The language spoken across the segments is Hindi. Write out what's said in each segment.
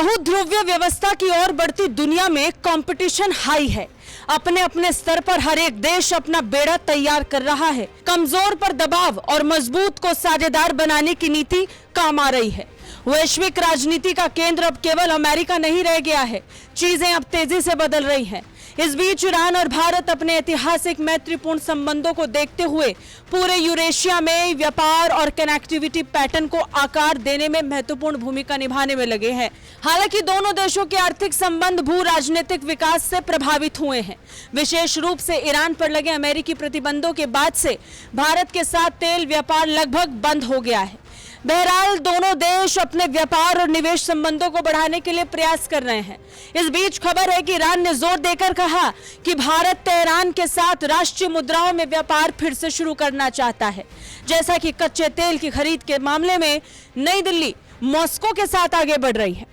बहुध्रुवीय व्यवस्था की ओर बढ़ती दुनिया में कंपटीशन हाई है। अपने अपने स्तर पर हर एक देश अपना बेड़ा तैयार कर रहा है। कमजोर पर दबाव और मजबूत को साझेदार बनाने की नीति काम आ रही है। वैश्विक राजनीति का केंद्र अब केवल अमेरिका नहीं रह गया है। चीजें अब तेजी से बदल रही हैं। इस बीच ईरान और भारत अपने ऐतिहासिक मैत्रीपूर्ण संबंधों को देखते हुए पूरे यूरेशिया में व्यापार और कनेक्टिविटी पैटर्न को आकार देने में महत्वपूर्ण भूमिका निभाने में लगे हैं। हालांकि दोनों देशों के आर्थिक संबंध भू राजनीतिक विकास से प्रभावित हुए हैं। विशेष रूप से ईरान पर लगे अमेरिकी प्रतिबंधों के बाद से भारत के साथ तेल व्यापार लगभग बंद हो गया है। बहरहाल दोनों देश अपने व्यापार और निवेश संबंधों को बढ़ाने के लिए प्रयास कर रहे हैं। इस बीच खबर है कि ईरान ने जोर देकर कहा कि भारत तेहरान के साथ राष्ट्रीय मुद्राओं में व्यापार फिर से शुरू करना चाहता है। जैसा कि कच्चे तेल की खरीद के मामले में नई दिल्ली मॉस्को के साथ आगे बढ़ रही है।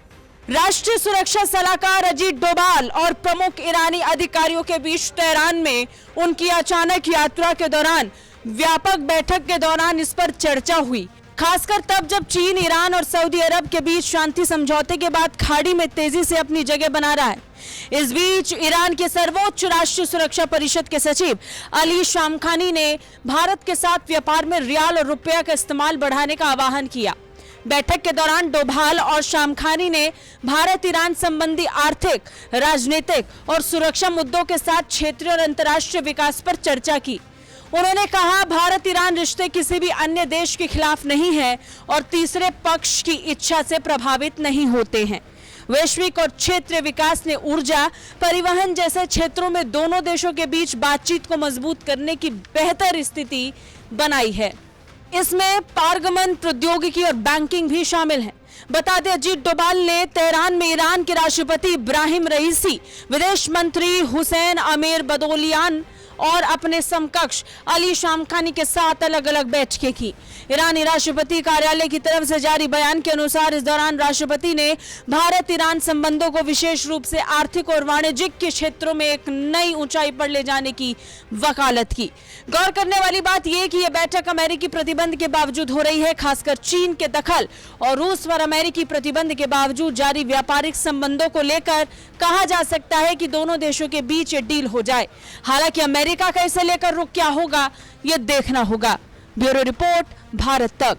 राष्ट्रीय सुरक्षा सलाहकार अजीत डोभाल और प्रमुख ईरानी अधिकारियों के बीच तेहरान में उनकी अचानक यात्रा के दौरान व्यापक बैठक के दौरान इस पर चर्चा हुई, खासकर तब जब चीन, ईरान और सऊदी अरब के बीच शांति समझौते के बाद खाड़ी में तेजी से अपनी जगह बना रहा है। इस बीच ईरान के सर्वोच्च राष्ट्रीय सुरक्षा परिषद के सचिव अली शामखानी ने भारत के साथ व्यापार में रियाल और रुपया का इस्तेमाल बढ़ाने का आह्वान किया। बैठक के दौरान डोभाल और शामखानी ने भारत ईरान संबंधी आर्थिक, राजनीतिक और सुरक्षा मुद्दों के साथ क्षेत्रीय और अंतर्राष्ट्रीय विकास पर चर्चा की। उन्होंने कहा, भारत ईरान रिश्ते किसी भी अन्य देश के खिलाफ नहीं है और तीसरे पक्ष की इच्छा से प्रभावित नहीं होते हैं। वैश्विक और क्षेत्रीय विकास ने ऊर्जा, परिवहन जैसे क्षेत्रों में दोनों देशों के बीच बातचीत को मजबूत करने की बेहतर स्थिति बनाई है। इसमें पारगमन, प्रौद्योगिकी और बैंकिंग भी शामिल है। बता दें, अजीत डोभाल ने तेहरान में ईरान के राष्ट्रपति इब्राहिम रईसी, विदेश मंत्री हुसैन अमीर बदोलियान और अपने समकक्ष अली शामखानी के साथ अलग अलग बैठकें की। ईरानी राष्ट्रपति कार्यालय की तरफ से जारी बयान के अनुसार इस दौरान राष्ट्रपति ने भारत ईरान संबंधों को विशेष रूप से आर्थिक और वाणिज्यिक के क्षेत्रों में एक नई ऊंचाई पर ले जाने की वकालत की। गौर करने वाली बात यह कि यह बैठक अमेरिकी प्रतिबंध के बावजूद हो रही है, खासकर चीन के दखल और रूस पर अमेरिकी प्रतिबंध के बावजूद जारी व्यापारिक संबंधों को लेकर कहा जा सकता है कि दोनों देशों के बीच ये डील हो जाए। हालांकि अमेरिका का इसे लेकर रुख क्या होगा, यह देखना होगा। ब्यूरो रिपोर्ट, भारत तक।